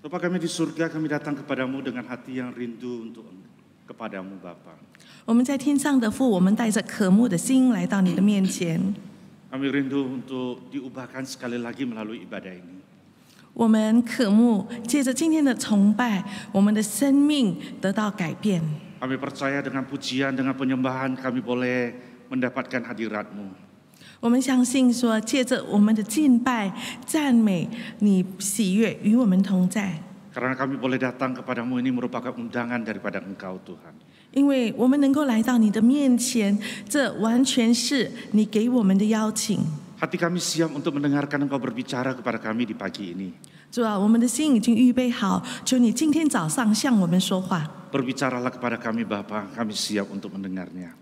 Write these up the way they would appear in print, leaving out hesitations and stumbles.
Bapa kami di surga, kami datang kepadamu dengan hati yang rindu untuk kepadamu Bapa. 我们在天上的父，我们带着渴慕的心来到你的面前。 Kami rindu untuk diubahkan sekali lagi melalui ibadah ini. 我们渴慕借着今天的崇拜，我们的生命得到改变。 Kami percaya dengan pujian, dengan penyembahan kami boleh mendapatkan hadirat-Mu. 我们相信说，借着我们的敬拜、赞美，你喜悦与我们同在。 Karena kami boleh datang kepadamu ini merupakan undangan daripada Engkau Tuhan. 因为我们能够来到你的面前，这完全是你给我们的邀请。 Hati kami siap untuk mendengarkan Engkau berbicara kepada kami di pagi ini. 主啊，我们的心已经预备好，求你今天早上向我们说话。 Berbicaralah kepada kami Bapa, kami siap untuk mendengarnya.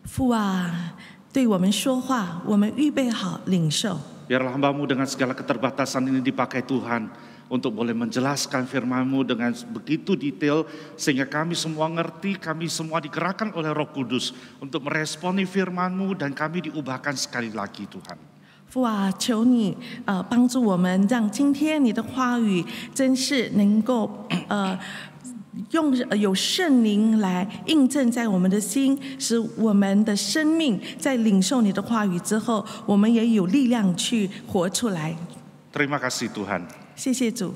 父啊，对我们说话，我们预备好领受。 Biarlah hamba-Mu dengan segala keterbatasan ini dipakai Tuhan untuk boleh menjelaskan firman-Mu dengan begitu detail sehingga kami semua ngerti, kami semua digerakkan oleh Roh Kudus untuk meresponi firman-Mu dan kami diubahkan sekali lagi Tuhan. 父啊，求你帮助我们，让今天你的话语真是能够用有圣灵来印证在我们的心，使我们的生命在领受你的话语之后，我们也有力量去活出来。 Terima kasih Tuhan. 谢谢主。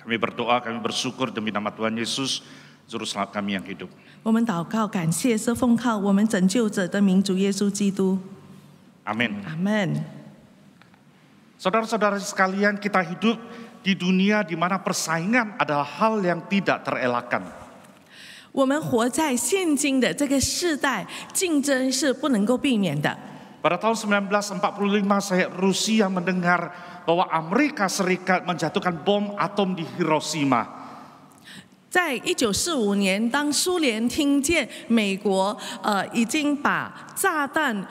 Kami berdoa, kami bersyukur demi nama Tuhan Yesus, Juru Selamat kami yang hidup. 我们祷告，感谢是奉靠我们拯救者的名主耶稣基督。 Amin. 阿门。 Saudara-saudara sekalian, kita hidup di dunia di mana persaingan adalah hal yang tidak terelakkan. 我们活在现今的这个世代，竞争是不能够避免的。 Pada tahun 1945 Rusia mendengar bahwa Amerika Serikat menjatuhkan bom atom di Hiroshima. 在1945年，当苏联听见美国已经把炸弹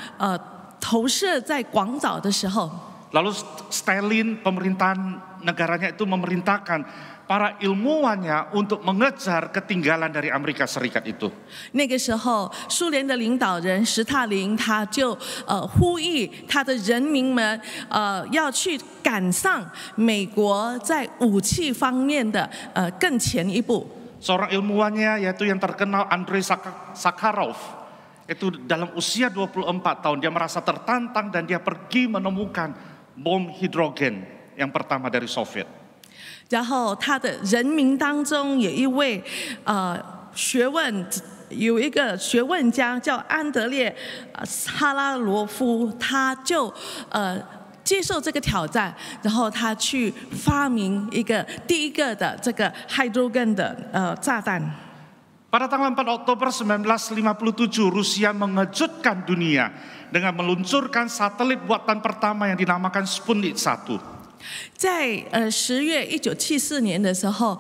投射在广岛的时候， Lalu Stalin, pemerintahan negaranya itu memerintahkan para ilmuwannya untuk mengejar ketinggalan dari Amerika Serikat itu. 那个时候，苏联的领导人史塔林他就呼吁他的人民们要去赶上美国在武器方面的更前一步。 Seorang ilmuwannya yaitu yang terkenal Andrei Sakharov, itu dalam usia 24 tahun dia merasa tertantang dan dia pergi menemukan bom hidrogen yang pertama dari Soviet. 然后他的人民当中有一位有一个学问家叫安德烈哈拉罗夫，他就接受这个挑战，然后他去发明第一个的这个 hydrogen 的炸弹。 Pada tanggal 4 Oktober 1957, Rusia mengejutkan dunia dengan meluncurkan satelit buatan pertama yang dinamakan Sputnik 1. 在10月1974年的时候，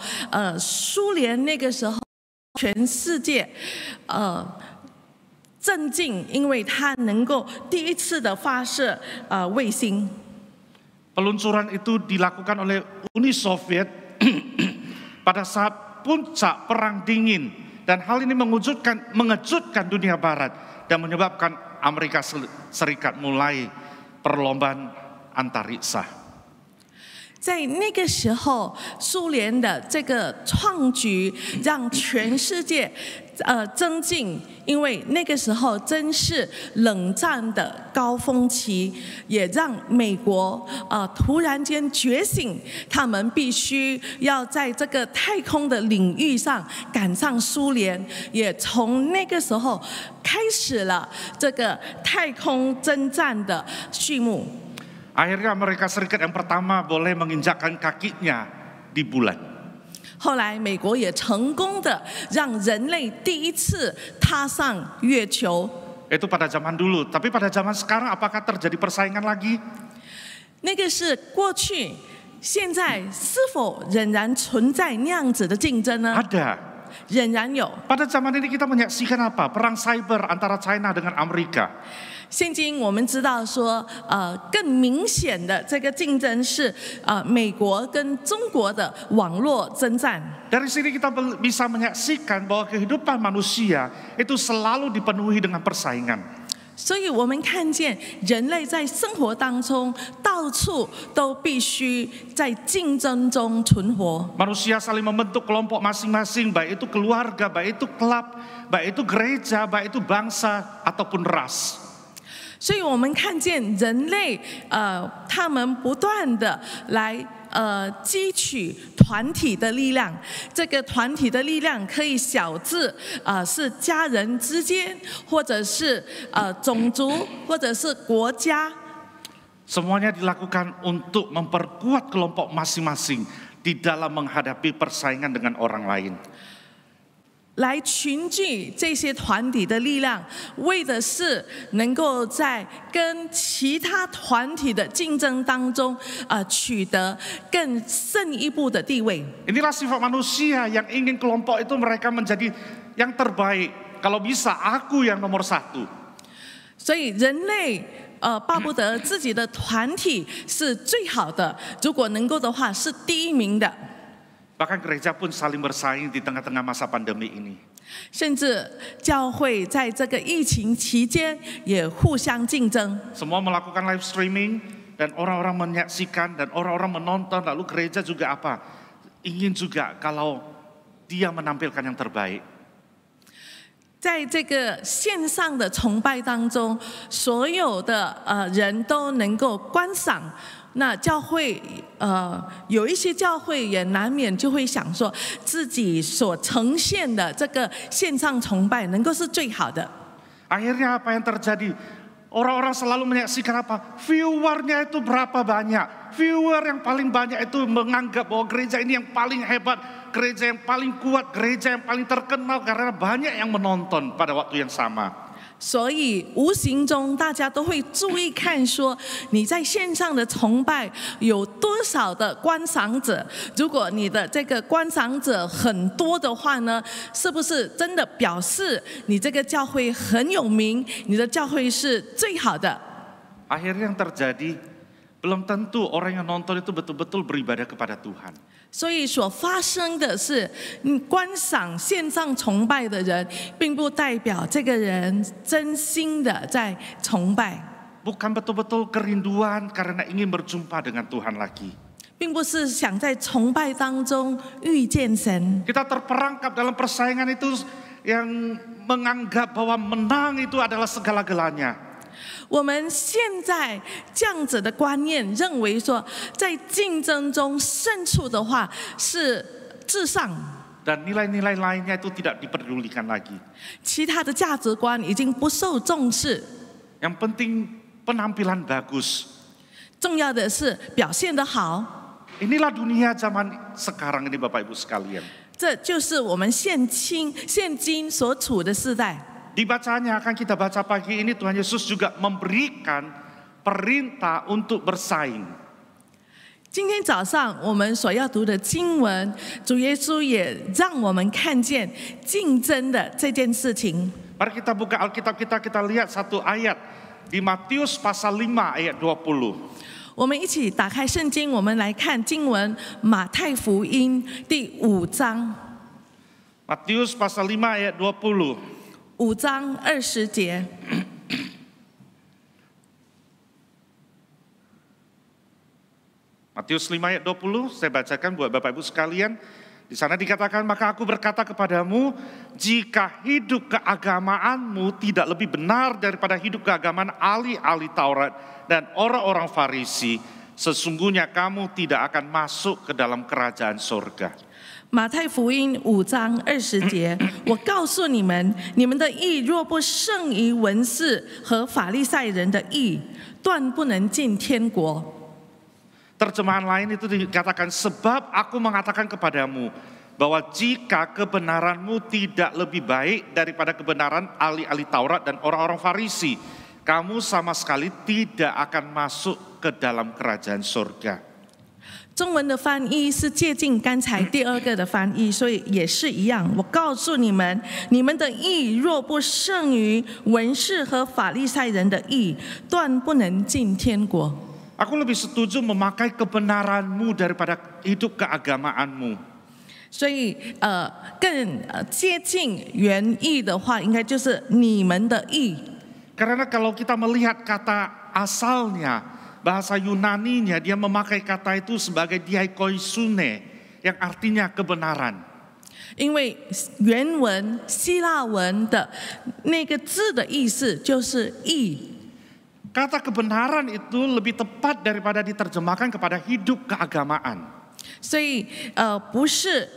苏联那个时候全世界震惊，因为它能够第一次的发射卫星。 Peluncuran itu dilakukan oleh Uni Soviet pada saat puncak Perang Dingin. Dan hal ini mengejutkan dunia barat dan menyebabkan Amerika Serikat mulai perlombaan antariksa. 在那个时候，苏联的这个创举让全世界增进，因为那个时候真是冷战的高峰期，也让美国突然间觉醒，他们必须要在这个太空的领域上赶上苏联，也从那个时候开始了这个太空征战的序幕。 Akhirnya Amerika Serikat yang pertama boleh menginjakkan kakinya di bulan. 后来，美国也成功的让人类第一次踏上月球。 Itu pada zaman dulu, tapi pada zaman sekarang apakah terjadi persaingan lagi? 那个是过去，现在是否仍然存在那样子的竞争呢？ Ada. 仍然有。 Pada zaman ini kita menyaksikan apa? Perang cyber antara China dengan Amerika. 现今我们知道说，更明显的这个竞争是美国跟中国的网络征战。 Dari sini kita bisa menyaksikan bahwa kehidupan manusia itu selalu dipenuhi dengan persaingan. 所以我们看见人类在生活当中到到处都必须在竞争中存活。 Manusia saling membentuk kelompok masing-masing, baik itu keluarga, baik itu klub, baik itu gereja, baik itu bangsa ataupun ras. 所以我们看见人类，他们不断的来汲取团体的力量。这个团体的力量可以小至是家人之间，或者是种族，或者是国家。 Semuanya dilakukan untuk memperkuat kelompok masing-masing di dalam menghadapi persaingan dengan orang lain. 来群聚这些团体的力量，为的是能够在跟其他团体的竞争当中，取得更胜一步的地位。 Inilah sifat manusia yang ingin kelompok itu mereka menjadi yang terbaik. Kalau bisa aku yang nomor 1. 所以人类巴不得自己的团体是最好的，如果能够的话是第一名的。 Bahkan gereja pun saling bersaing di tengah-tengah masa pandemi ini. 甚至教会在这个疫情期间也互相竞争。 Semua melakukan live streaming dan orang-orang menyaksikan dan orang-orang menonton. Lalu gereja juga apa? Ingin juga kalau dia menampilkan yang terbaik. 在这个线上的崇拜当中，所有的人都能够观赏。 那教会有一些教会也难免就会想说，自己所呈现的这个线上崇拜能够是最好的。 Akhirnya apa yang terjadi? Orang-orang selalu menyaksikan apa? Viewernya itu berapa banyak? Viewer yang paling banyak itu menganggap bahwa gereja ini yang paling hebat, gereja yang paling kuat, gereja yang paling terkenal karena banyak yang menonton pada waktu yang sama. 所以无形中大家都会注意看说，你在线上的崇拜有多少的观赏者？如果你的这个观赏者很多的话呢，是不是真的表示你这个教会很有名，你的教会是最好的？ Akhirnya yang terjadi belum tentu orang yang nonton itu betul-betul beribadah kepada Tuhan. 所以所发生的是，观赏线上崇拜的人，并不代表这个人真心的在崇拜。 Bukan betul-betul kerinduan karena ingin berjumpa dengan Tuhan lagi. 并不是想在崇拜当中遇见神。 Kita terperangkap dalam persaingan itu yang menganggap bahwa menang itu adalah segala-galanya. 我们现在这样子的观念，认为说，在竞争中胜出的话是至上， Dan nilai-nilai lainnya itu tidak diperdulikan lagi. 其他的价值观已经不受重视。 Yang penting penampilan bagus. 重要的是表现得好。 Inilah dunia zaman sekarang ini Bapak Ibu sekalian. 这就是我们现今所处的时代。 Dibacanya akan kita baca pagi ini Tuhan Yesus juga memberikan perintah untuk bersaing. 今天早上我们所要读的经文，主耶稣也让我们看见竞争的这件事情。 Mari kita buka Alkitab kita lihat satu ayat di Matius pasal 5 ayat 20. 我们一起打开圣经，我们来看经文马太福音第5章。 Matius pasal 5 ayat 20. 5章20节。 Matius 5 ayat 20, saya bacakan buat Bapak Ibu sekalian. Di sana dikatakan, maka aku berkata kepadamu, jika hidup keagamaanmu tidak lebih benar daripada hidup keagamaan ahli-ahli Taurat dan orang-orang Farisi, sesungguhnya kamu tidak akan masuk ke dalam kerajaan surga. 马太福音5章20节，我告诉你们，你们的义若不胜于文士和法利赛人的义，断不能进天国。 Terjemahan lain itu dikatakan, sebab aku mengatakan kepadamu bahwa jika kebenaranmu tidak lebih baik daripada kebenaran ahli-ahli Taurat dan orang-orang Farisi, kamu sama sekali tidak akan masuk ke dalam kerajaan surga. 中文的翻译是借鉴刚才第2个的翻译，所以也是一样。我告诉你们，你们的义若不胜于文士和法利赛人的义，断不能进天国。 Aku lebih setuju memakai kebenaranmu daripada hidup keagamaanmu. 所以更接近原意的话，应该就是你们的义。 Karena kalau kita melihat kata asalnya, bahasa Yunaninya dia memakai kata itu sebagai diaikoisune, yang artinya kebenaran. 因为原文希腊文的那个字的意思就是义。 Kata kebenaran itu lebih tepat daripada diterjemahkan kepada hidup keagamaan. 所以不是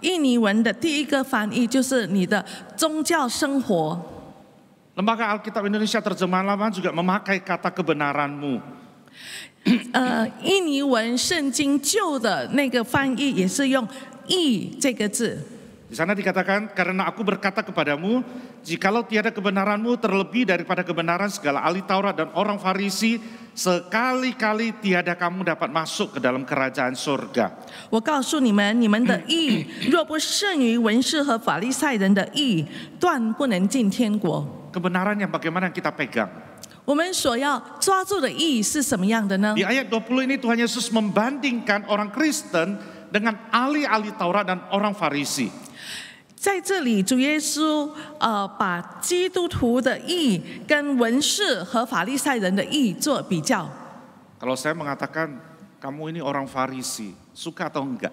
印尼文的第一个翻译就是你的宗教生活。 Lembaga Alkitab Indonesia Terjemahan Lama juga memakai kata kebenaranmu. 印尼文圣经旧的那个翻译也是用义这个字。 Di sana dikatakan, karena aku berkata kepadamu, jikalau tiada kebenaranmu terlebih daripada kebenaran segala ahli Taurat dan orang Farisi, sekali-kali tiada kamu dapat masuk ke dalam kerajaan surga. 我告诉你们，你们的义若不胜于文士和法利赛人的义，断不能进天国。 Kebenaran yang bagaimana kita pegang. 我们所要抓住的义是什么样的呢？ Di ayat 20 ini Tuhan Yesus membandingkan orang Kristen dengan ahli-ahli Taurat dan orang Farisi. 在这里，主耶稣把基督徒的义跟文士和法利赛人的义做比较。 Kalau saya mengatakan kamu ini orang Farisi, suka atau enggak?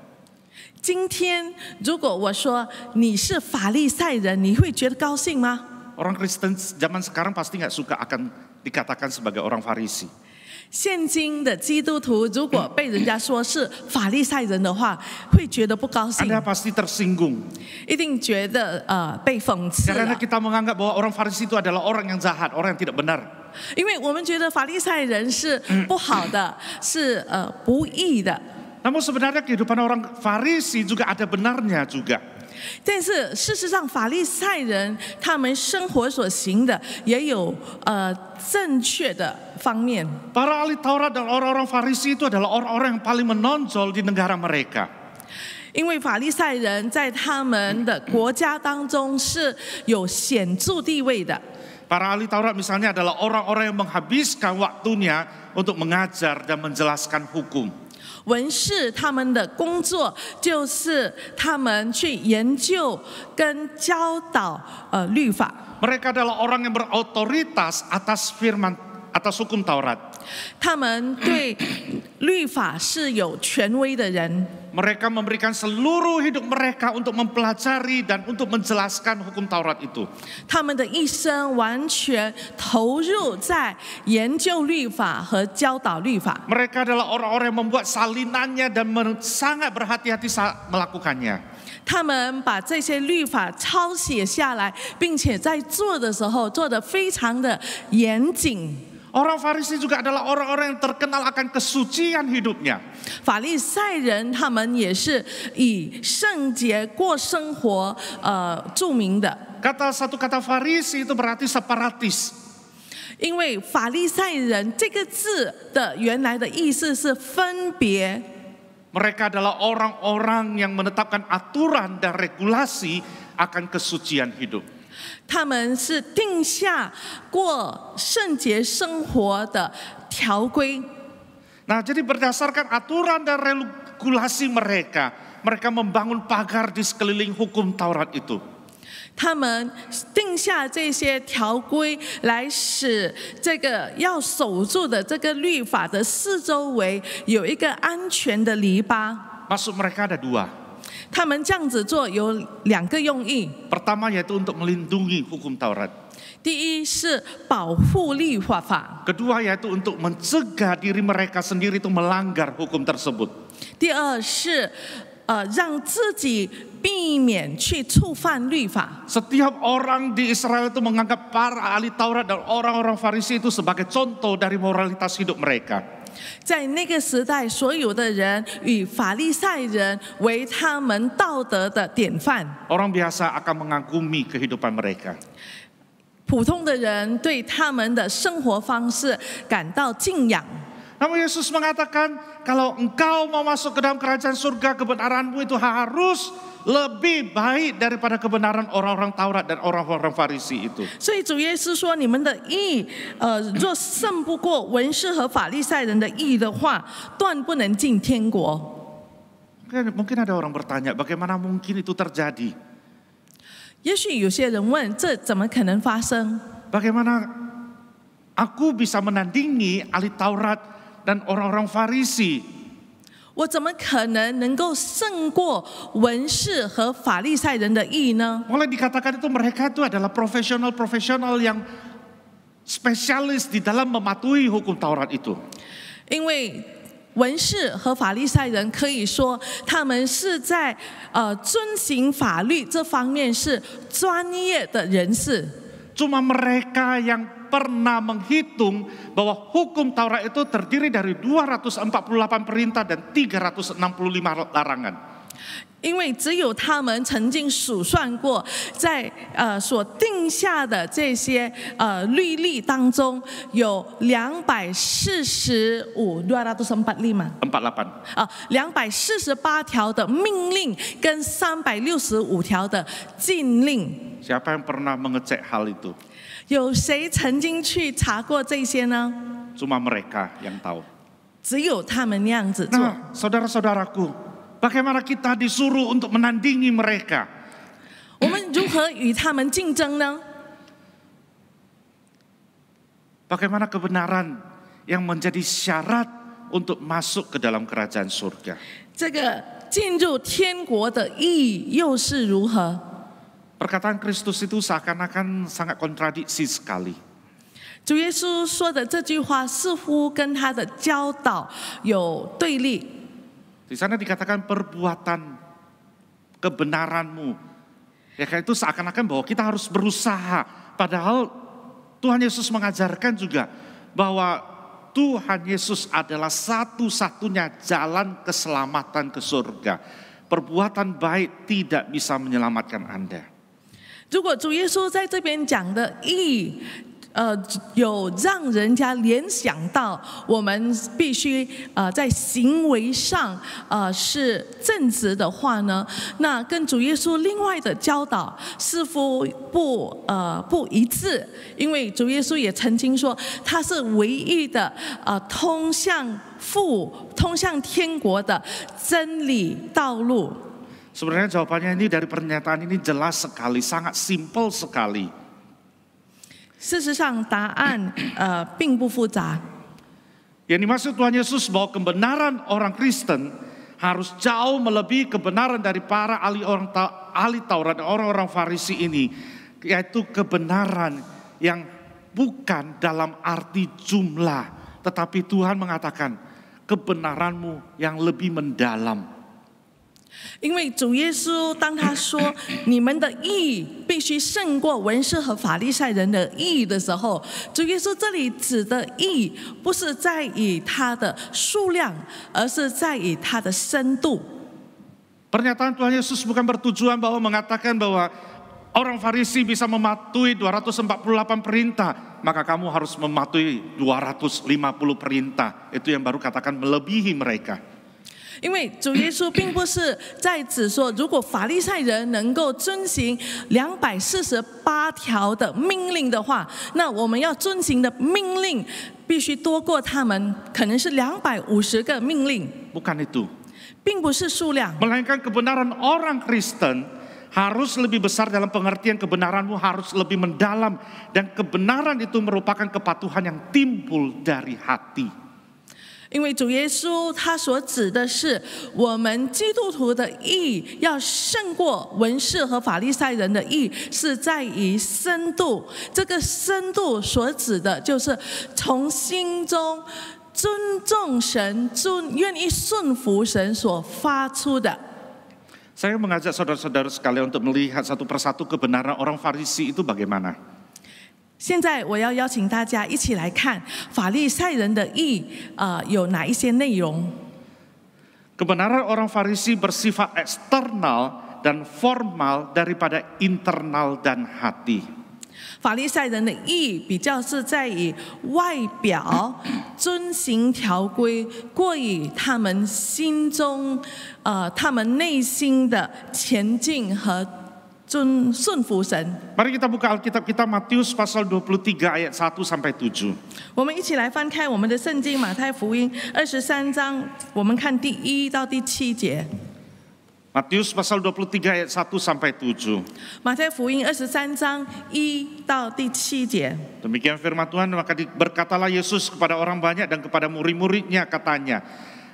今天如果我说你是法利赛人，你会觉得高兴吗？ Orang Kristen zaman sekarang pasti nggak suka akan dikatakan sebagai orang Farisi. 现今的基督徒如果被人家说是法利赛人的话，会觉得不高兴， Anda pasti tersinggung. 一定觉得被讽刺 Karena 了。 kita menganggap bahwa orang Farisi itu adalah orang yang jahat, orang yang tidak benar. 因为我们觉得法利赛人是不好的，是不义的。 Namun sebenarnya kehidupan orang Farisi juga ada benarnya juga. 但是事实上，法利赛人他们生活所行的也有正确的方面。 Para ahli Taurat dan orang-orang Farisi itu adalah orang-orang yang paling menonjol di negara mereka. 因为法利赛人在他们的国家当中是有显著地位的。 Para ahli Taurat misalnya adalah orang-orang yang menghabiskan waktunya untuk mengajar dan menjelaskan hukum. 文士他们的工作就是他们去研究跟教导律法。 Mereka adalah orang yang berotoritas atas firman, atas hukum Taurat. 他们对律法是有权威的人。 Mereka memberikan seluruh hidup mereka untuk mempelajari dan untuk menjelaskan hukum Taurat itu. 他们的一生完全投入在研究律法和教导律法。 Mereka adalah orang-orang yang membuat salinannya dan sangat berhati-hati saat melakukannya. 他们把这些律法抄写下来，并且在做的时候做得非常的严谨。 Orang Farisi juga adalah orang-orang yang terkenal akan kesucian hidupnya. 法利赛人他们也是以圣洁过生活著名的。 Satu kata Farisi itu berarti separatis. 因为法利赛人这个字的原来的意思是分别。 Mereka adalah orang-orang yang menetapkan aturan dan regulasi akan kesucian hidup. 他们是定下过圣洁生活的条规。 Nah, jadi berdasarkan aturan dan regulasi mereka, mereka membangun pagar di sekeliling hukum Taurat itu. 他们定下这些条规，来使这个要守住的这个律法的四周围有一个安全的篱笆。 Maksud mereka ada dua. 他们这样子做有两个用意。 Pertama yaitu untuk melindungi hukum Taurat. 第一是保护律法， Kedua yaitu untuk mencegah diri mereka sendiri itu melanggar hukum tersebut. 第二是让自己避免去触犯律法。 Setiap orang di Israel itu menganggap para ahli Taurat dan orang-orang Farisi itu sebagai contoh dari moralitas hidup mereka. 在那个时代，所有的人以法利赛人为他们道德的典范。 Orang biasa akan mengagumi kehidupan mereka. 普通的人对他们的生活方式感到敬仰。 Namun Yesus mengatakan, kalau engkau mau masuk ke dalam kerajaan surga, kebenaranmu itu harus lebih baik daripada kebenaran orang-orang Taurat dan orang-orang Farisi itu. 所以主耶稣说：“你们的义，若胜不过文士和法利赛人的义的话，断不能进天国。” Mungkin ada orang bertanya, bagaimana mungkin itu terjadi? 也许有些人问：这怎么可能发生？ Bagaimana aku bisa menandingi ahli Taurat dan orang-orang Farisi? 我怎么可能够胜过文士和法利赛人的义呢？ Mulai dikatakan itu mereka itu adalah profesional yang spesialis di dalam mematuhi hukum Taurat itu. 因为文士和法利赛人可以说他们是在遵行法律这方面是专业的人士。 Cuma mereka yang pernah menghitung bahwa hukum Taurat itu terdiri dari 248 perintah dan 365 larangan. 因为只有他们曾经数算过，在所定下的这些律例当中，有248条的命令跟365条的禁令。 Siapa yang pernah mengecek hal itu? 有谁曾经去查过这些呢？ Cuma mereka yang tahu. 只有他们那样子做。 Nah, saudara-saudaraku, bagaimana kita disuruh untuk menandingi mereka? 我们如何与他们竞争呢？ Bagaimana kebenaran yang menjadi syarat untuk masuk ke dalam kerajaan surga? 这个进入天国的义又是如何？ Perkataan Kristus itu seakan-akan sangat kontradiksi sekali. 主耶稣说的这句话似乎跟他的教导有对立。 Di sana dikatakan perbuatan kebenaranmu. Ya kayak itu seakan-akan bahwa kita harus berusaha. Padahal Tuhan Yesus mengajarkan juga bahwa Tuhan Yesus adalah satu-satunya jalan keselamatan ke surga. Perbuatan baik tidak bisa menyelamatkan Anda. 如果主耶稣在这边讲的义，有让人家联想到我们必须在行为上是正直的话呢，那跟主耶稣另外的教导似乎不一致，因为主耶稣也曾经说他是唯一的通向天国的真理道路。 Sebenarnya jawabannya ini dari pernyataan ini jelas sekali, sangat simpel sekali. 事实上，答案并不复杂。 Yang dimaksud Tuhan Yesus bahwa kebenaran orang Kristen harus jauh melebihi kebenaran dari para ahli Taurat dan orang-orang Farisi ini, yaitu kebenaran yang bukan dalam arti jumlah, tetapi Tuhan mengatakan kebenaranmu yang lebih mendalam. 因为主耶稣当他说你们的义必须胜过文士和法利赛人的义的时候，主耶稣这里指的义不是在于它的数量，而是在于它的深度。 Pernyataan Tuhan Yesus bukan bertujuan bahwa mengatakan bahwa orang Farisi bisa mematuhi 248 perintah, maka kamu harus mematuhi 250 perintah. Itu yang baru katakan melebihi mereka. 因为主耶稣并不是在指说，如果法利赛人能够遵行248条的命令的话，那我们要遵行的命令必须多过他们，可能是250个命令。 Bukan itu. 并不是数量， Melainkan kebenaran orang Kristen harus lebih besar dalam pengertian kebenaranmu harus lebih mendalam. Dan kebenaran itu merupakan kepatuhan yang timbul dari hati. 因为主耶稣他所指的是我们基督徒的义要胜过文士和法利赛人的义，是在于深度。这个深度所指的就是从心中尊重神、愿意顺服神所发出的。 Saya mengajak saudara-saudara sekalian untuk melihat satu persatu kebenaran orang Farisi itu bagaimana. 现在我要邀请大家一起来看法利赛人的义有哪一些内容。 Kebenaran orang Farisi bersifat eksternal dan formal daripada internal dan hati. 法利赛人的义比较是在于外表遵行条规，过于他们心中他们内心的前进和顺服神。 Mari kita buka Alkitab kita Matius pasal 23 ayat 1 sampai 7. 我们一起来翻开我们的圣经马太福音23章，我们看第1到第7节。Matius pasal 23 ayat 1 sampai 7. 马太福音23章1到第7节。 Demikian firman Tuhan, maka berkatalah Yesus kepada orang banyak dan kepada murid-muridnya, katanya,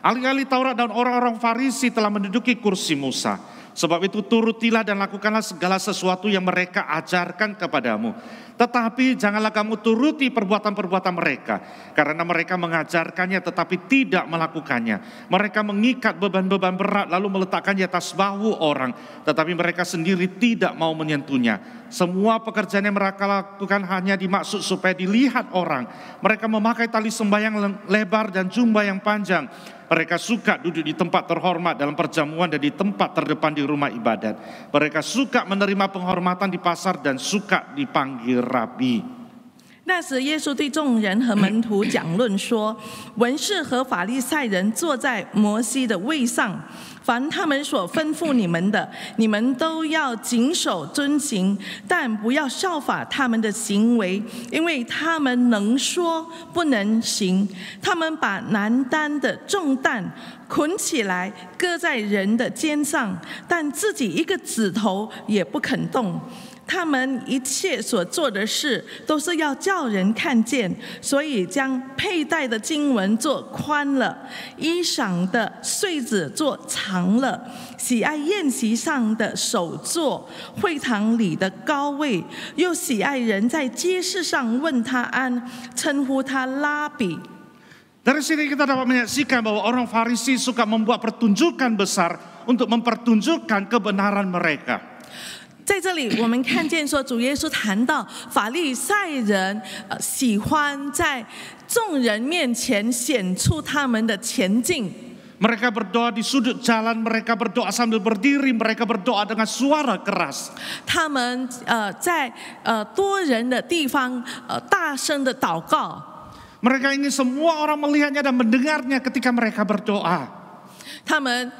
ahli-ahli Taurat dan orang-orang Farisi telah menduduki kursi Musa. Sebab itu turutilah dan lakukanlah segala sesuatu yang mereka ajarkan kepadamu. Tetapi janganlah kamu turuti perbuatan-perbuatan mereka, karena mereka mengajarkannya tetapi tidak melakukannya. Mereka mengikat beban-beban berat lalu meletakkannya atas bahu orang, tetapi mereka sendiri tidak mau menyentuhnya. Semua pekerjaan yang mereka lakukan hanya dimaksud supaya dilihat orang. Mereka memakai tali sembahyang lebar dan jubah yang panjang. Mereka suka duduk di tempat terhormat dalam perjamuan dan di tempat terdepan di rumah ibadat. Mereka suka menerima penghormatan di pasar dan suka dipanggil rabi. 那时，耶稣对众人和门徒讲论说：文士和法利赛人坐在摩西的位上，凡他们所吩咐你们的，你们都要谨守遵行，但不要效法他们的行为，因为他们能说不能行。他们把难担的重担捆起来，搁在人的肩上，但自己一个指头也不肯动。 他们一切所做的事，都是要叫人看见，所以将佩戴的经文做宽了，衣裳的穗子做长了，喜爱宴席上的首座，会堂里的高位，又喜爱人在街市上问他安，称呼他拉比。 Dari sini kita dapat menyaksikan bahwa orang Farisi suka membuat pertunjukan besar untuk mempertunjukkan kebenaran mereka. 在这里，我们看见说，主耶稣谈到法利赛人喜欢在众人面前显出他们的前进。 Mereka berdoa di sudut jalan, mereka berdoa sambil berdiri, mereka berdoa dengan suara keras. 他们在多人的地方大声的祷告。 Mereka ingin semua orang melihatnya dan mendengarnya ketika mereka berdoa. 他们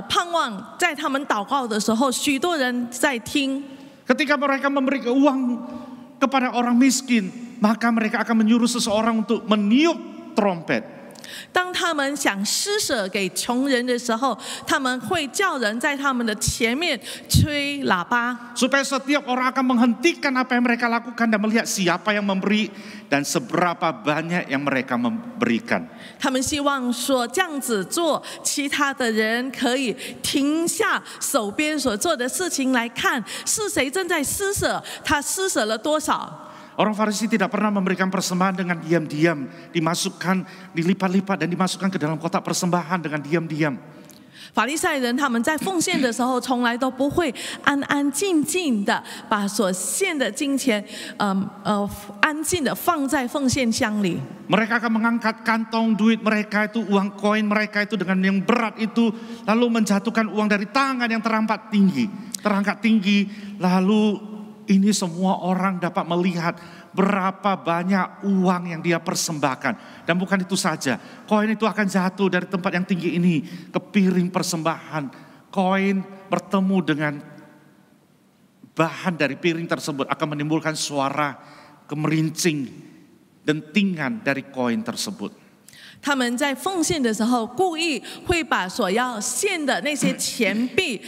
盼望在他们祷告的时候，许多人在听。 Ketika mereka memberi uang kepada orang miskin, maka mereka akan menyuruh seseorang untuk meniup trompet. 当他们想施舍给穷人的时候，他们会叫人在他们的前面吹喇叭， supaya setiap orang akan menghentikan apa yang mereka lakukan dan melihat siapa yang memberi dan seberapa banyak yang mereka memberikan. 他们希望说这样子做，其他的人可以停下手边所做的事情来看是谁正在施舍，他施舍了多少。 Orang Farisi tidak pernah memberikan persembahan dengan diam-diam, dimasukkan, dilipat-lipat dan dimasukkan ke dalam kotak persembahan dengan diam-diam. 法利赛人他们在奉献的时候，从来都不会安安静静的把所献的金钱，安静的放在奉献箱里。 Mereka akan mengangkat kantong duit mereka itu, uang koin mereka itu dengan yang berat itu, lalu menjatuhkan uang dari tangan yang terangkat tinggi, lalu ini semua orang dapat melihat berapa banyak uang yang dia persembahkan. Dan bukan itu saja, koin itu akan jatuh dari tempat yang tinggi ini ke piring persembahan. Koin bertemu dengan bahan dari piring tersebut akan menimbulkan suara kemerincing, dentingan dari koin tersebut. 他们在奉献的时候，故意会把所要献的那些钱币，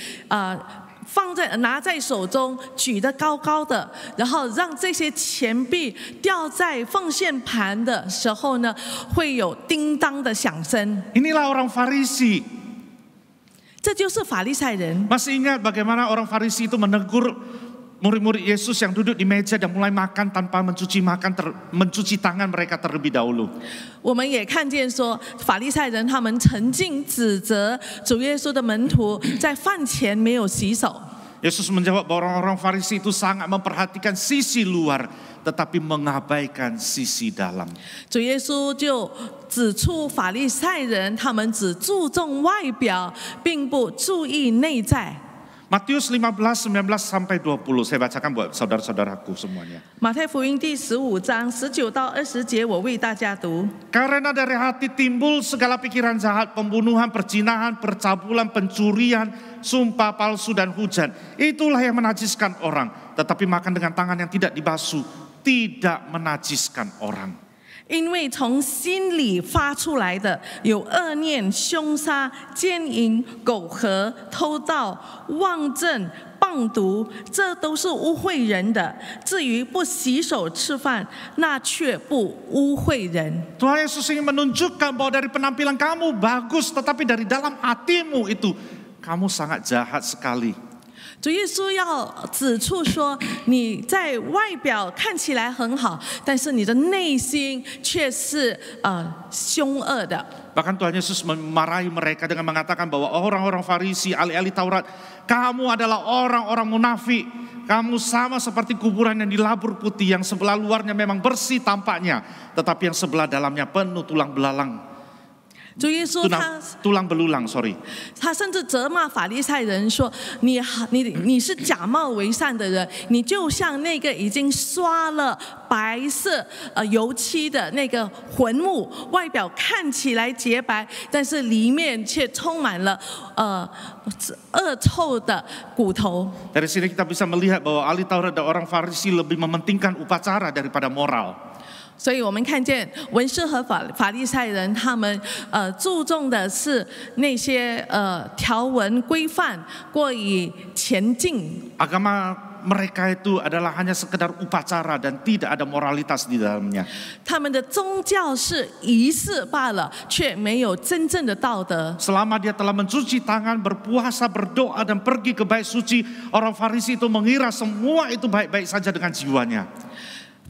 拿在手中，举得高高的，然后让这些钱币掉在奉献盘的时候呢，会有叮当的响声。 Inilah orang Farisi. 这就是法利赛人。 Masih ingat bagaimana orang Farisi itu menegur murid-murid Yesus yang duduk di meja dan mulai makan tanpa mencuci tangan mereka terlebih dahulu. 我们也看见说，法利赛人他们曾经指责主耶稣的门徒在饭前没有洗手。 Yesus menjawab bahwa orang-orang Farisi itu sangat memperhatikan sisi luar, tetapi mengabaikan sisi dalam. 主耶稣就指出法利赛人他们只注重外表，并不注意内在。 Matius 15, 19 sampai 20. Saya bacakan buat saudara-saudaraku semuanya. 马太福音第15章19到20节，我为大家读。 Karena dari hati timbul segala pikiran jahat, pembunuhan, perzinahan, percabulan, pencurian, sumpah palsu dan hujat. Itulah yang menajiskan orang. Tetapi makan dengan tangan yang tidak dibasuh tidak menajiskan orang. 因为从心里发出来的有恶念、凶杀、奸淫、苟合、偷盗、妄证、谤毒，这都是污秽人的。至于不洗手吃饭，那却不污秽人。 Tuhan Yesus ingin menunjukkan bahwa dari penampilan kamu bagus, tetapi dari dalam hatimu itu kamu sangat jahat sekali. 主耶稣要指出说，你在外表看起来很好，但是你的内心却是凶恶的。 Bahkan Tuhan Yesus memarahi mereka dengan mengatakan bahwa orang-orang Farisi, ahli-ahli Taurat, kamu adalah orang-orang munafik. Kamu sama seperti kuburan yang dilabur putih, yang sebelah luarnya memang bersih tampaknya, tetapi yang sebelah dalamnya penuh tulang belalang. 主耶稣tulang belulang, sorry. 他甚至责骂法利赛人说：“你是假冒为善的人，你就像那个已经刷了白色油漆的那个坟墓，外表看起来洁白，但是里面却充满了恶臭的骨头。” Dari sini kita bisa melihat bahwa ahli Taurat dan orang Farisi lebih mementingkan upacara daripada moral. 所以我们看见文士和法利赛人，他们注重的是那些条文规范，过于前进。 Agama mereka itu adalah hanya sekedar upacara dan tidak ada moralitas di dalamnya. 他们的宗教是仪式罢了，却没有真正的道德。 Selama dia telah mencuci tangan, berpuasa, berdoa dan pergi ke bait suci, orang Farisi itu mengira semua itu baik-baik saja dengan jiwanya.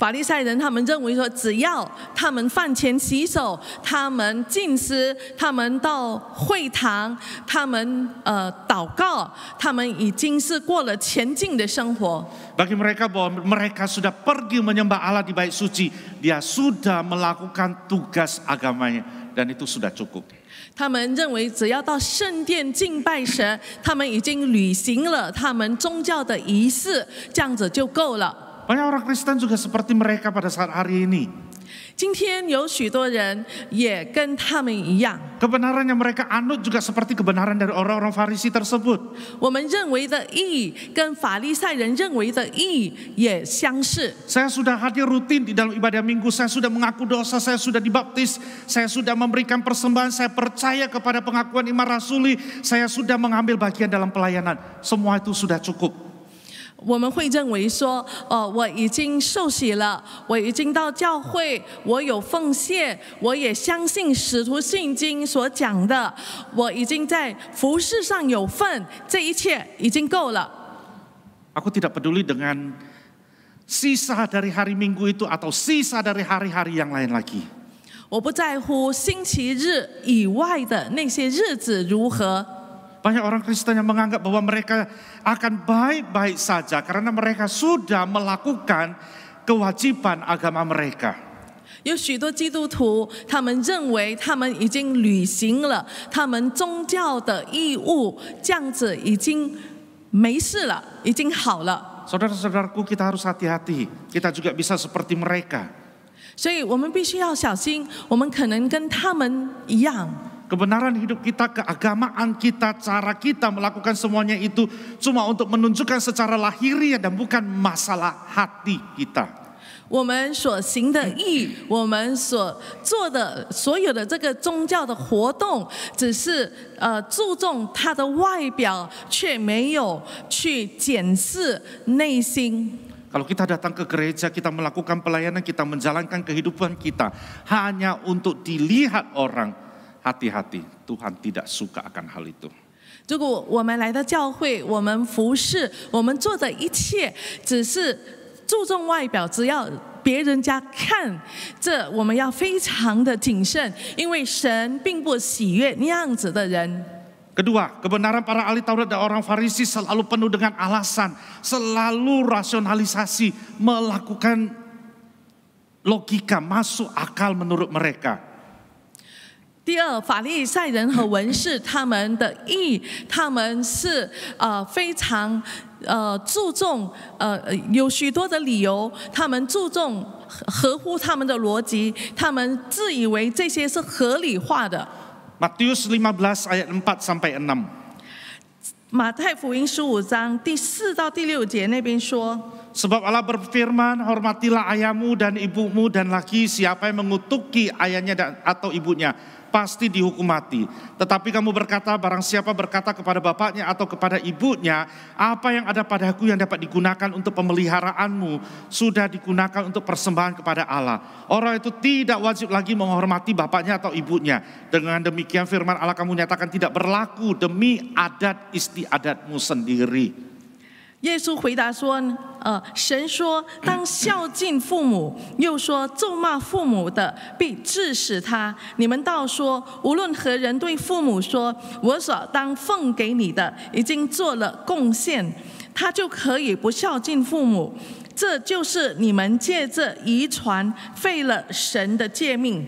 法利赛人他们认为说，只要他们饭前洗手，他们禁食，他们到会堂，他们祷告，他们已经是过了前进的生活。 Bagi mereka bahwa mereka sudah pergi menyembah Allah di bait suci, dia sudah melakukan tugas agamanya dan itu sudah cukup. 他们认为只要到圣殿敬拜神，他们已经履行了他们宗教的仪式，这样子就够了。 Banyak orang Kristen juga seperti mereka pada saat hari ini. 今天有许多人也跟他们一样。 Kebenaran yang mereka anut juga seperti kebenaran dari orang-orang Farisi tersebut. 我们认为的义跟法利赛人认为的义也相似。 Saya sudah hadir rutin di dalam ibadah minggu, saya sudah mengaku dosa, saya sudah dibaptis, saya sudah memberikan persembahan, saya percaya kepada pengakuan iman rasuli, saya sudah mengambil bagian dalam pelayanan. Semua itu sudah cukup. 我们会认为说，我已经受洗了，我已经到教会，我有奉献，我也相信使徒信经所讲的，我已经在服事上有份，这一切已经够了。 Aku tidak peduli dengan sisa dari hari Minggu itu atau sisa dari hari-hari yang lain lagi. 我不在乎星期日以外的那些日子如何。 Banyak orang Kristen yang menganggap bahwa mereka akan baik-baik saja karena mereka sudah melakukan kewajiban agama mereka. 有许多基督徒，他们认为他们已经履行了他们宗教的义务，这样子已经没事了，已经好了。 Saudara-saudaraku, kita harus hati-hati. Kita juga bisa seperti mereka. 所以我们必须要小心，我们可能跟他们一样。 Kebenaran hidup kita, keagamaan kita, cara kita melakukan semuanya itu cuma untuk menunjukkan secara lahiriah dan bukan masalah hati kita. 我们所行的义，我们所做的所有的这个宗教的活动，只是注重它的外表，却没有去检视内心。 Kalau kita datang ke gereja, kita melakukan pelayanan, kita menjalankan kehidupan kita hanya untuk dilihat orang, hati-hati, Tuhan tidak suka akan hal itu. 如果我们来到教会，我们服侍，我们做的一切只是注重外表，只要别人家看，这我们要非常的谨慎，因为神并不喜悦那样子的人。 Kedua, kebenaran para ahli Taurat dan orang Farisi selalu penuh dengan alasan, selalu rasionalisasi, melakukan logika, masuk akal menurut mereka. 第二，法利赛人和文士他们的义，他们是非常注重有许多的理由，他们注重合乎他们的逻辑，他们自以为这些是合理化的。 Matius 15 ayat 4 sampai 6. 马太福音15章第4到第6节那边说。 Sebab Allah berfirman, hormatilah ayahmu dan ibumu, dan lagi siapa yang mengutuki ayahnya atau ibunya pasti dihukum mati. Tetapi kamu berkata, barang siapa berkata kepada bapaknya atau kepada ibunya, apa yang ada padaku yang dapat digunakan untuk pemeliharaanmu sudah digunakan untuk persembahan kepada Allah. Orang itu tidak wajib lagi menghormati bapaknya atau ibunya. Dengan demikian firman Allah kamu nyatakan tidak berlaku demi adat istiadatmu sendiri. 耶稣回答说：“神说当孝敬父母，又说咒骂父母的必治死他。你们倒说，无论何人对父母说我所当奉给你的已经做了贡献，他就可以不孝敬父母。这就是你们借着遗传废了神的诫命。”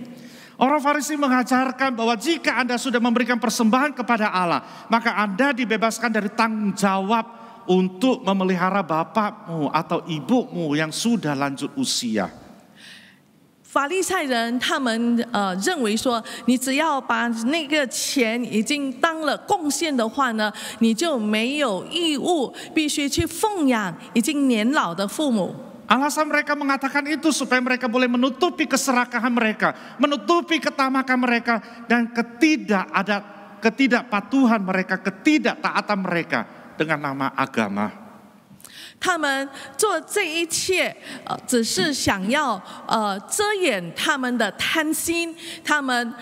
Orang Farisi mengajarkan bahwa jika Anda sudah memberikan persembahan kepada Allah, maka Anda dibebaskan dari tanggung jawab untuk memelihara bapakmu atau ibumu yang sudah lanjut usia. 法利赛人他们认为说，你只要把那个钱已经当了贡献的话呢，你就没有义务必须去奉养已经年老的父母。 Alasan mereka mengatakan itu supaya mereka boleh menutupi keserakahan mereka, menutupi ketamakan mereka, dan ketidakpatuhan mereka, ketidaktaatan mereka dengan nama agama. 他们做这一切，只是想要遮掩他们的贪心，他们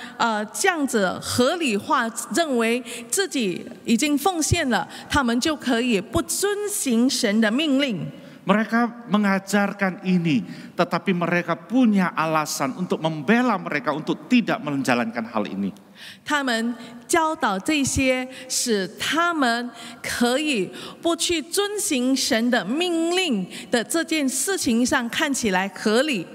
这样子合理化，认为自己已经奉献了，他们就可以不遵行神的命令。 Mereka mengajarkan ini, tetapi mereka punya alasan untuk membela mereka untuk tidak menjalankan hal ini. 他们教导这些，使他们可以不去遵行神的命令的这件事情上看起来合理。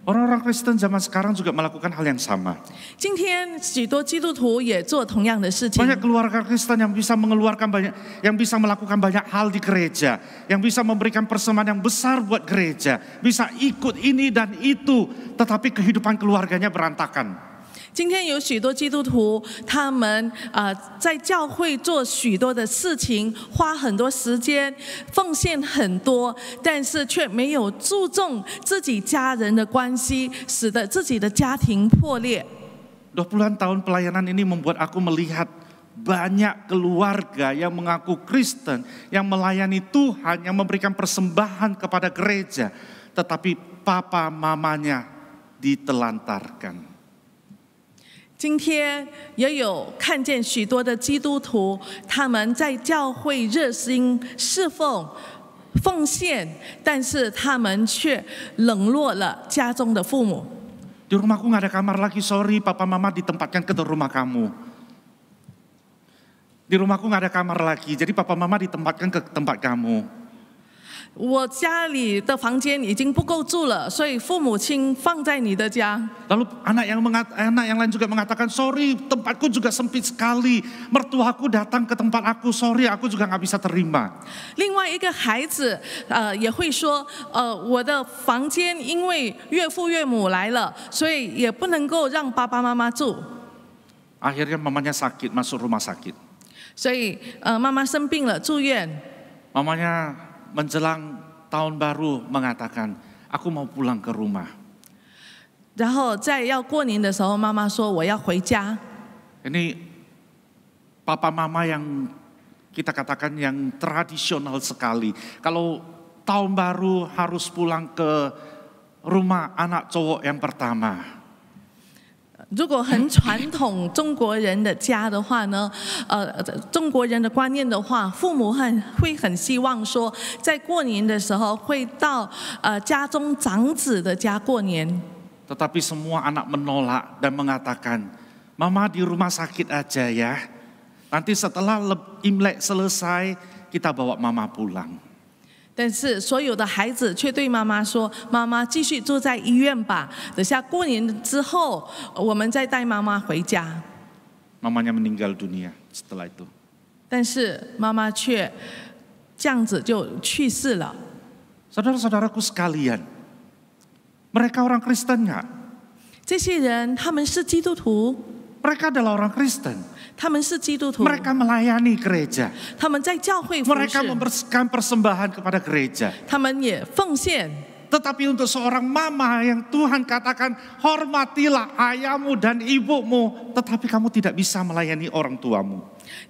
Orang-orang Kristen zaman sekarang juga melakukan hal yang sama. 今天许多基督徒也做同样的事情。 Banyak keluarga Kristen yang bisa mengeluarkan banyak, yang bisa melakukan banyak hal di gereja, yang bisa memberikan persembahan yang besar buat gereja, bisa ikut ini dan itu, tetapi kehidupan keluarganya berantakan. 今天有许多基督徒，他们在教会做许多的事情，花很多时间，奉献很多，但是却没有注重自己家人的关系，使得自己的家庭破裂。 20-an tahun pelayanan ini membuat aku melihat banyak keluarga yang mengaku Kristen, yang melayani Tuhan, yang memberikan persembahan kepada gereja, tetapi papa mamanya ditelantarkan. 今天也有看见许多的基督徒，他们在教会热心侍奉、奉献，但是他们却冷落了家中的父母。 Di rumahku nggak ada kamar lagi, sorry papa mama ditempatkan ke rumah kamu. Di rumahku nggak ada kamar lagi, jadi papa mama ditempatkan ke tempat kamu. 我家里的房间已经不够住了，所以父母亲放在你的家。 Lalu anak yang lain juga mengatakan, sorry tempatku juga sempit sekali, mertuaku datang ke tempat aku, sorry aku juga nggak bisa terima. 另外一个孩子也会说，我的房间因为岳父岳母来了，所以也不能够让爸爸妈妈住。 Akhirnya mamanya sakit, masuk rumah sakit. 所以妈妈生病了，住院。 Mamanya menjelang tahun baru mengatakan, aku mau pulang ke rumah. 然后在要过年的时候，妈妈说我要回家。 Ini papa mama yang kita katakan yang tradisional sekali. Kalau tahun baru harus pulang ke rumah anak cowok yang pertama. 如果很传统中国人的家的话呢，中国人的观念的话，父母会很希望说，在过年的时候会到家中长子的家过年。 Tetapi semua anak menolak dan mengatakan, mama di rumah sakit aja ya. Nanti setelah Imlek selesai, kita bawa mama pulang. 但是所有的孩子却对妈妈说：“妈妈继续住在医院吧，等下过年之后，我们再带妈妈回家。” Mamanya meninggal dunia setelah itu. 但是妈妈却这样子就去世了。 Saudara-saudaraku sekalian, mereka orang Kristen nggak? 这些人他们是基督徒， Mereka adalah orang Kristen. 他们是基督徒， Mereka melayani gereja. 他们在教会服 Mereka 侍， memberikan persembahan kepada gereja. 他们也奉献。 Tetapi untuk seorang mama yang Tuhan katakan hormatilah ayahmu dan ibumu, tetapi kamu tidak bisa melayani orang tuamu.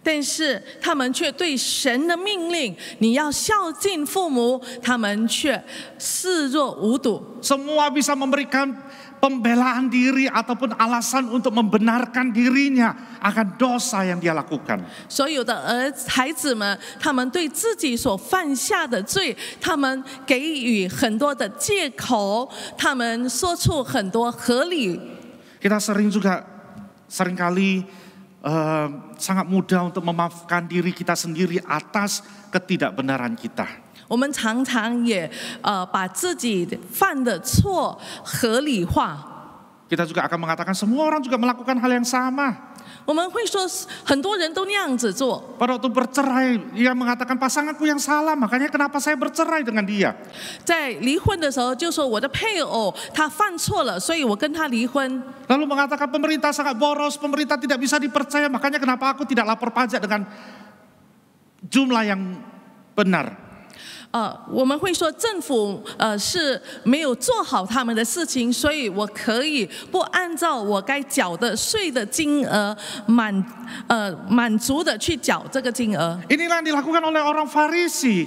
但是他们却对神的命令，你要孝敬父母，他们却视若无睹。 Semua bisa memberikan pembelaan diri ataupun alasan untuk membenarkan dirinya akan dosa yang dia lakukan. 所有的孩子们，他们对自己所犯下的罪，他们给予很多的借口，他们说出很多合理。 Kita seringkali sangat mudah untuk memaafkan diri kita sendiri atas ketidakbenaran kita. 我们常常也把自己犯的错合理化。 Kita juga akan mengatakan semua orang juga melakukan hal yang sama. 我们会说很多人都那样子做。 Pada waktu bercerai, dia mengatakan pasanganku yang salah, makanya kenapa saya bercerai dengan dia. 在离婚的时候就说我的配偶他犯错了，所以我跟他离婚。 Lalu mengatakan pemerintah sangat boros, pemerintah tidak bisa dipercaya, makanya kenapa aku tidak lapor pajak dengan jumlah yang benar. 我们会说政府是没有做好他们的事情，所以我可以不按照我该缴的税的金额满足的去缴这个金额。 Inilah yang dilakukan oleh orang Farisi.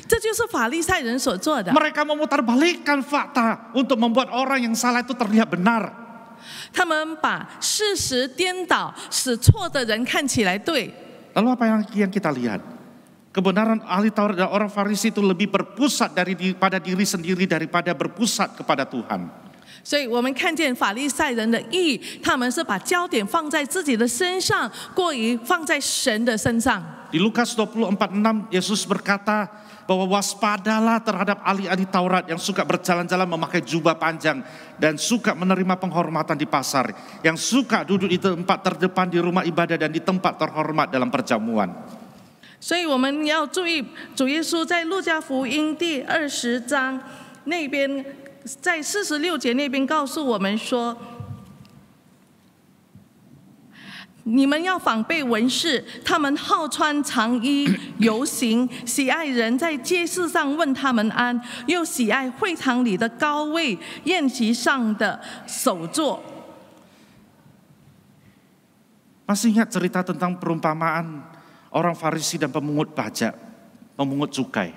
这就是法利赛人所做的。 Mereka memutarbalikkan fakta untuk membuat orang yang salah itu terlihat benar. 他们把事实颠倒，使错的人看起来对。 Lalu apa yang kita lihat? Kebenaran ahli Taurat dan orang Farisi itu lebih berpusat pada diri sendiri daripada berpusat kepada Tuhan. 所以我们看见法利赛人的义，他们是把焦点放在自己的身上，过于放在神的身上。 Di Lukas 24:6 Yesus berkata bahwa waspadalah terhadap ahli-ahli Taurat yang suka berjalan-jalan memakai jubah panjang dan suka menerima penghormatan di pasar, yang suka duduk di tempat terdepan di rumah ibadah dan di tempat terhormat dalam perjamuan. 所以我们要注意，主耶稣在路加福音第20章那边，在46节那边告诉我们说，你们要防备文士，他们好穿长衣游行，喜爱人在街市上问他们安，又喜爱会堂里的高位，宴席上的首座。 Masih ingat cerita tentang perumpamaan orang Farisi dan pemungut pajak, pemungut cukai?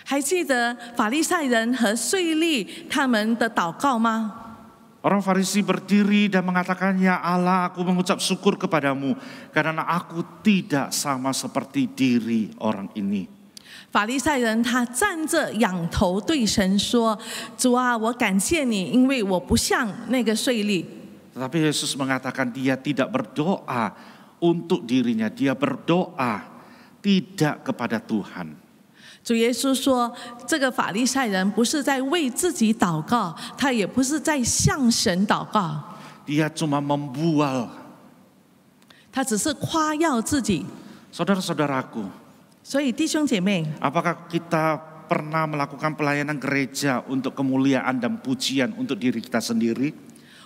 还记得法利赛人和税吏他们的祷告吗？ Orang Farisi berdiri dan mengatakan, ya Allah, aku mengucap syukur kepadamu karena aku tidak sama seperti diri orang ini. 法利赛人他站着仰头对神说：“主啊，我感谢你，因为我不像那个税吏。” Tetapi Yesus mengatakan dia tidak berdoa untuk dirinya, dia berdoa tidak kepada Tuhan. 主耶稣说，这个法利赛人不是在为自己祷告，他也不是在向神祷告， Dia cuma membual. 他只是夸耀自己。 Saudara-saudaraku, 所以弟兄姐妹， apakah kita pernah melakukan pelayanan gereja untuk kemuliaan dan pujian untuk diri kita sendiri?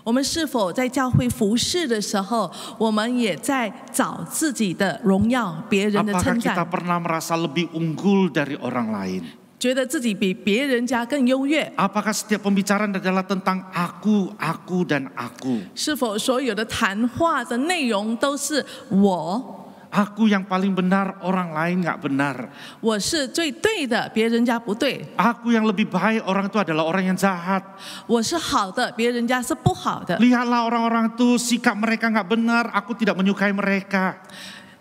我们是否在教会服侍的时候，我们也在找自己的荣耀、别人的 Apakah 称 kita 赞， pernah merasa lebih unggul dari orang lain? 觉得自己比别人家更优越？ Apakah setiap pembicaraan adalah tentang aku, dan aku? 是否所有的谈话的内容都是我？ Aku yang paling benar, orang lain nggak benar. 我是最对的，别人家不对； Aku yang lebih baik, orang itu adalah orang yang jahat. 我是好的，别人家是不好的。 Lihatlah orang-orang itu, sikap mereka nggak benar, aku tidak menyukai mereka.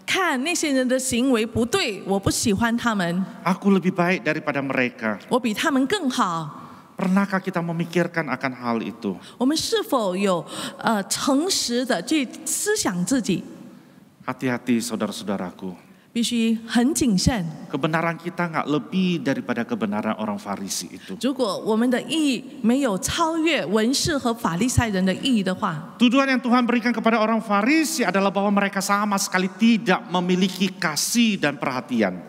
看那些人的行为不对，我不喜欢他们， Aku lebih baik daripada mereka. 我比他们更好。 Pernahkah kita memikirkan akan hal itu? 我们是否有诚实的去思想自己？ Hati-hati saudara-saudaraku. 必须很谨慎。 Kebenaran kita nggak lebih daripada kebenaran orang Farisi itu. 如果我们的义没有超越文士和法利赛人的义的话， Tuduhan yang Tuhan berikan kepada orang Farisi adalah bahwa mereka sama sekali tidak memiliki kasih dan perhatian.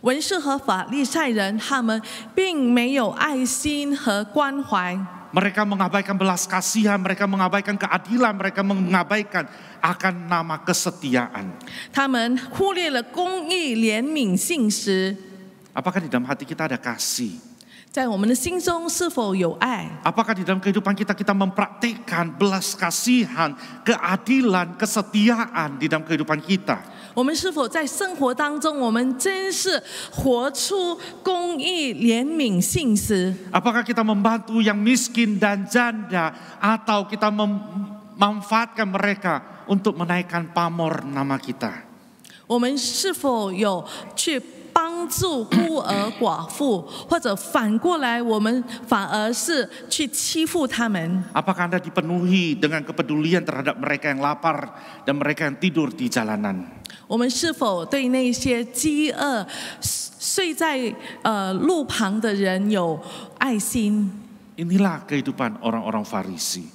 文士和法利赛人他们并没有爱心和关怀。Mereka mengabaikan belas kasihan, mereka mengabaikan keadilan, mereka mengabaikan akan nama kesetiaan. 他们忽略了公义、怜悯、信实。 Apakah di dalam hati kita ada kasih? 在我们的心中是否有爱？ Apakah di dalam kehidupan kita mempraktikkan belas kasihan, keadilan, kesetiaan di dalam kehidupan kita? 我们是否在生活当中，我们真是活出公义、怜悯、信实？ Apakah kita membantu yang miskin dan janda, atau kita memanfaatkan mereka untuk menaikkan pamor nama kita? 我们是否有去帮助孤儿寡妇，或者反过来，我们反而是去欺负他们？ Apakah Anda dipenuhi dengan kepedulian terhadap mereka yang lapar dan mereka yang tidur di jalanan? 我们是否对那些饥饿、睡在路旁的人有爱心？ Inilah kehidupan orang-orang Farisi.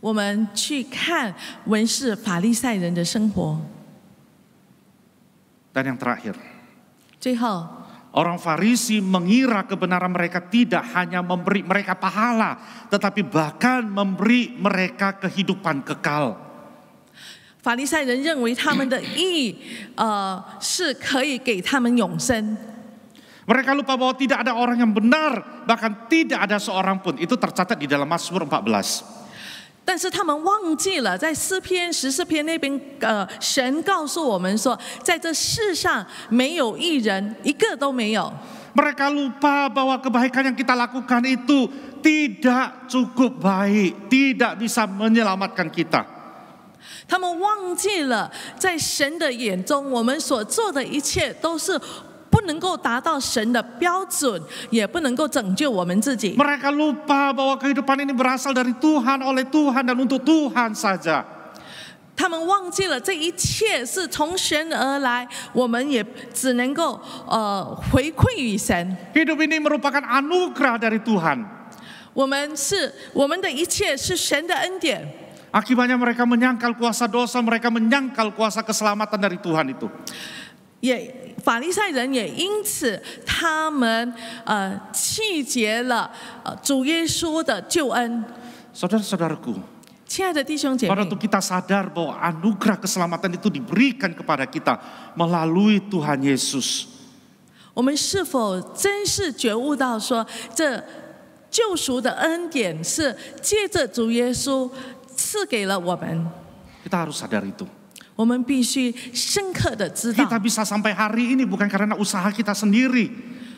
我们去看文士法利赛人的生活。 Dan yang terakhir, 最后， orang Farisi mengira kebenaran mereka tidak hanya memberi mereka pahala, tetapi bahkan memberi mereka kehidupan kekal. 法利赛人认为他们的义，是可以给他们永生。 Mereka lupa bahwa tidak ada orang yang benar, bahkan tidak ada seorang pun. Itu tercatat di dalam Mazmur 14. 但是他们忘记了，在诗篇14篇那边，神告诉我们说，在这世上没有义人，一个都没有。 Mereka lupa bahwa kebaikan yang kita lakukan itu tidak cukup baik, tidak bisa menyelamatkan kita. 他们忘记了，在神的眼中，我们所做的一切都是不能够达到神的标准，也不能够拯救我们自己。 Mereka lupa bahwa kehidupan ini berasal dari Tuhan, oleh Tuhan, dan untuk Tuhan saja. 他们忘记了这一切是从神而来，我们也只能够回馈于神。 Hidup ini merupakan anugerah dari Tuhan. 我们的一切是神的恩典。 Akibatnya mereka menyangkal kuasa dosa, mereka menyangkal kuasa keselamatan dari Tuhan itu. 也法利赛人也因此，他们弃绝了主耶稣的救恩。 Saudara-saudaraku, 亲爱的弟兄姐 pada 妹， waktu kita sadar bahwa anugerah keselamatan itu diberikan kepada kita melalui Tuhan Yesus. 我们是否真是觉悟到说，这救赎的恩典是借着主耶稣赐给了我们？ Kita harus sadar itu. 我们必须深刻的知道， Kita bisa sampai hari ini bukan karena usaha kita sendiri.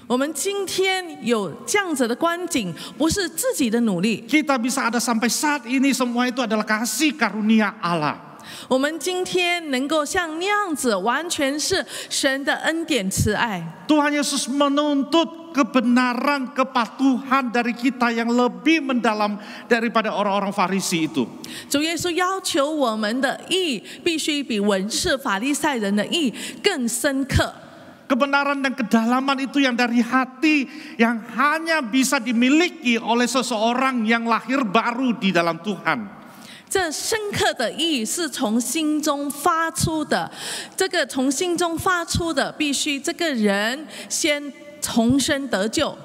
我们今天有这样子的光景，不是自己的努力。 Kita bisa ada sampai saat ini, semua itu adalah kasih karunia Allah. 我们今天能够像那样子，完全是神的恩典慈爱。 Tuhan Yesus menuntut kebenaran, kepatuhan dari kita yang lebih mendalam daripada orang-orang Farisi itu. 主耶稣要求我们的义，必须比文士法利赛人的义更深刻。 Kebenaran dan kedalaman itu yang dari hati, yang hanya bisa dimiliki oleh seseorang yang lahir baru di dalam Tuhan. 这深刻的义是从心中发出的，这个从心中发出的，必须这个人先重生得救。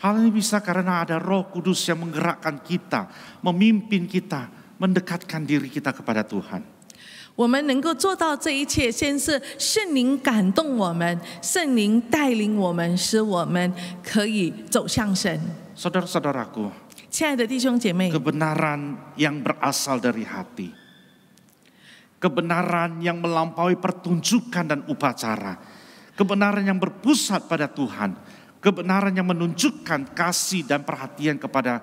Hal ini bisa karena ada Roh Kudus yang menggerakkan kita, memimpin kita, mendekatkan diri kita kepada Tuhan. 我们能够做到这一切，先是圣灵感动我们，圣灵带领我们，使我们可以走向神。 Saudara-saudaraku, 亲爱的弟兄姐妹， kebenaran yang berasal dari hati, kebenaran yang melampaui pertunjukan dan upacara, kebenaran yang berpusat pada Tuhan, kebenaran yang menunjukkan kasih dan perhatian kepada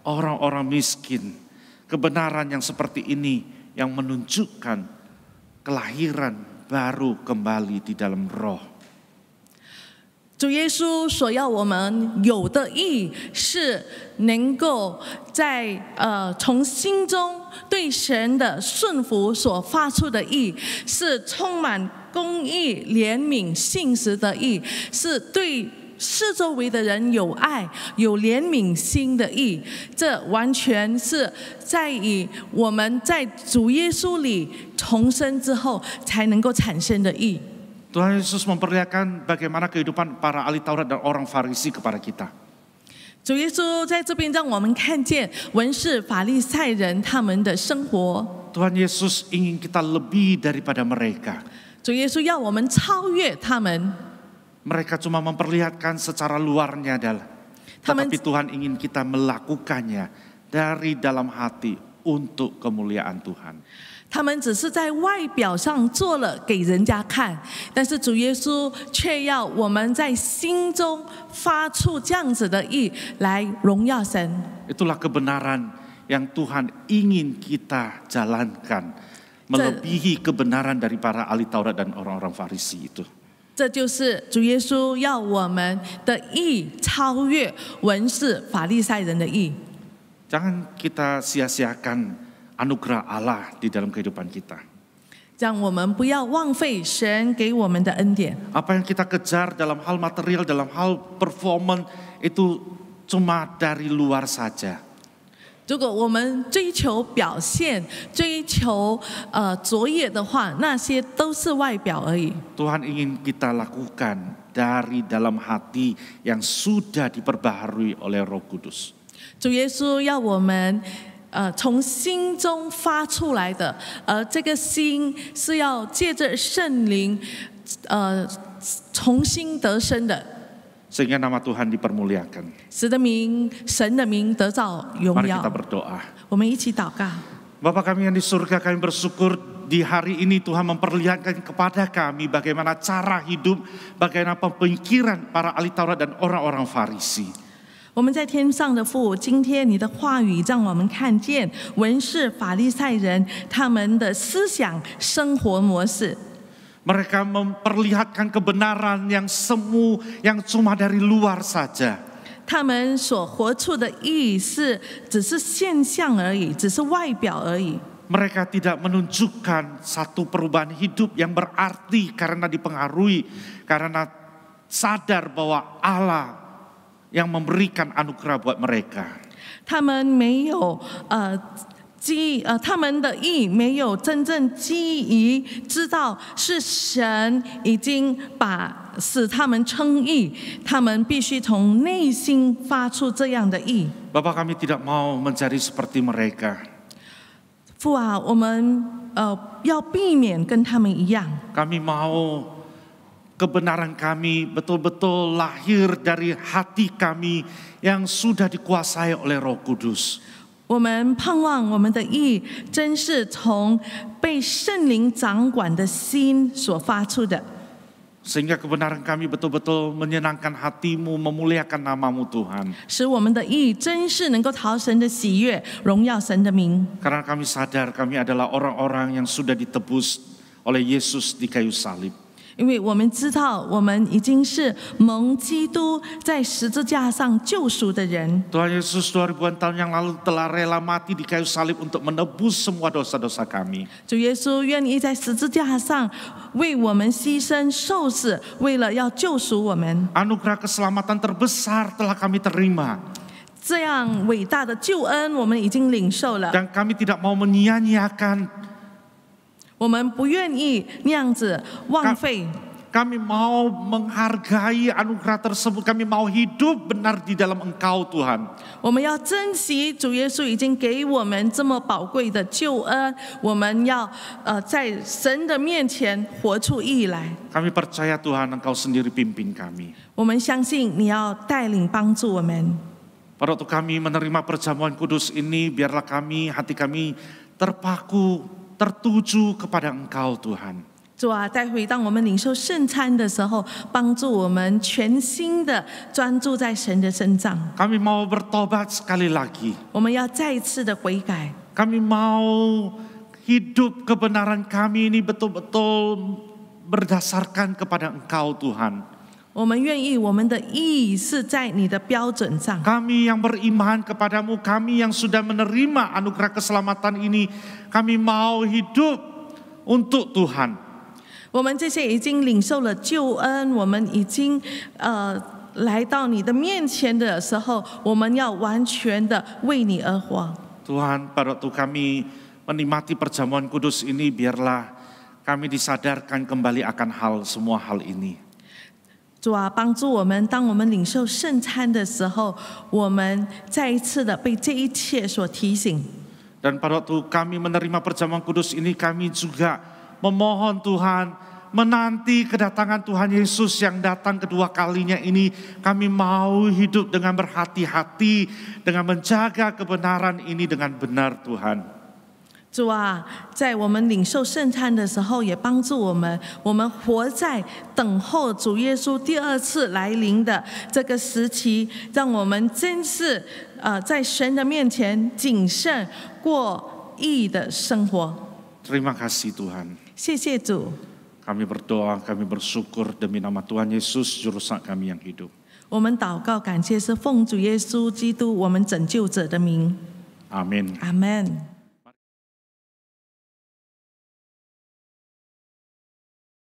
orang-orang miskin, kebenaran yang seperti ini yang menunjukkan kelahiran baru kembali di dalam roh. 主耶稣所要我们有的义，是能够在从心中对神的顺服所发出的义，是充满公义、怜悯、信实的义，是对四周围的人有爱、有怜悯心的义。这完全是在于我们在主耶稣里重生之后才能够产生的义。 Tuhan Yesus memperlihatkan bagaimana kehidupan para ahli Taurat dan orang Farisi kepada kita. 主耶稣在这边让我们看见文士法利赛人他们的生活。 Tuhan Yesus ingin kita lebih daripada mereka. 主耶稣要我们超越他们。 Mereka cuma memperlihatkan secara luarnya adalah, tetapi Tuhan ingin kita melakukannya dari dalam hati untuk kemuliaan Tuhan. 他们只是在外表上做了给人家看，但是主耶稣却要我们在心中发出这样子的意来荣耀神。 Itulah kebenaran yang Tuhan ingin kita jalankan, melebihi kebenaran dari para ahli Taurat dan orang-orang Farisi itu. 这就是主耶稣要我们的义超越文士法利赛人的义。 Jangan kita sia-siakan anugerah Allah di dalam kehidupan kita. 让我们不要浪费神给我们的恩典。 Apa yang kita kejar dalam hal material, dalam hal performance itu cuma dari luar saja. 如果我们追求表现、追求卓越的话，那些都是外表而已。 Tuhan ingin kita lakukan dari dalam hati yang sudah diperbaharui oleh Roh Kudus. 主耶稣要我们从心中发出来的，而这个心是要借着圣灵重新得生的， Sehingga nama Tuhan dipermuliakan. 使得神的名得到荣 Mari 耀 kita。berdoa. 我们一起祷告。 Bapa kami yang di surga, kami bersyukur di hari ini Tuhan memperlihatkan kepada kami bagaimana cara hidup, bagaimana pemikiran para ahli Taurat dan orang-orang Farisi. 我们在天上的父，今天你的话语让我们看见文士法利赛人他们的思想生活模式。 Mereka memperlihatkan kebenaran yang semu, yang cuma dari luar saja. 他们所活出的义只是现象而已，只是外表而已。 Mereka tidak menunjukkan satu perubahan hidup yang berarti karena dipengaruhi, karena sadar bahwa Allah yang memberikan anugerah buat mereka. 他们没有他们的义没有真正基于知道是神已经使他们称义，他们必须从内心发出这样的义。 Bapa kami tidak mau menjadi seperti mereka. 父啊，我们要避免跟他们一样。 Kami mau kebenaran kami betul-betul lahir dari hati kami yang sudah dikuasai oleh Roh Kudus. 我们盼望我们的义真是从被圣灵掌管的心所发出的， Sehingga kebenaran kami betul-betul menyenangkan hatimu, memuliakan namamu Tuhan. 使我们的义真是能够讨神的喜悦，荣耀神的名。 Karena kami sadar kami adalah orang-orang yang sudah ditebus oleh Yesus di kayu salib. 因为我们知道，我们已经是蒙基督在十字架上救赎的人。 Tuhan Yesus 2000-an tahun yang lalu telah rela mati di kayu salib untuk menebus semua dosa-dosa kami. 主耶稣愿意在十字架上为我们牺牲受死，为了要救赎我们。 Anugerah keselamatan terbesar telah kami terima. 这样伟大的救恩，我们已经领受了。 Dan kami tidak mau menyia-nyiakan. 我们不愿意那样子浪费。 Kami mau menghargai anugerah tersebut. Kami mau hidup benar di dalam Engkau Tuhan. 我们要珍惜主耶稣已经给我们这么宝贵的救恩，我们要在神的面前活出义来。 Kami percaya Tuhan Engkau sendiri pimpin kami. 我们相信你要带领帮助我们。 Pada waktu kami menerima perjamuan kudus ini, biarlah hati kami terpaku, tertuju kepada Engkau Tuhan. 主啊，待会当我们领受圣餐的时候，帮助我们全心的专注在神的身上。 Kami mau bertobat sekali lagi. 我们要再一次的悔改。 Kami mau hidup kebenaran kami ini betul-betul berdasarkan kepada Engkau Tuhan. 我们愿意我们的义是在你的标准上。 Kami yang beriman kepadamu, kami yang sudah menerima anugerah keselamatan ini, kami mau hidup untuk Tuhan. 我们这些已经领受了救恩，我们已经来到你的面前的时候，我们要完全的为你而活。 Tuhan, pada waktu kami menikmati perjamuan kudus ini, biarlah kami disadarkan kembali akan semua hal ini. 主啊，帮助我们，当我们领受圣餐的时候，我们再一次的被这一切所提醒。 Dan pada waktu kami menerima perjamuan kudus ini, kami juga memohon Tuhan, menanti kedatangan Tuhan Yesus yang datang kedua kalinya ini. Kami mau hidup dengan berhati-hati, dengan menjaga kebenaran ini dengan benar Tuhan. 主啊，在我们领受圣餐的时候，也帮助我们活在等候主耶稣第二次来临的这个时期，让我们真是在神的面前谨慎过义的生活。 Terima kasih Tuhan. 谢谢主。 Kami berdoa, kami bersyukur demi nama Tuhan Yesus, Juru Selamat kami yang hidup. 我们祷告感谢是奉主耶稣基督我们拯救者的名。 Amin. Amen。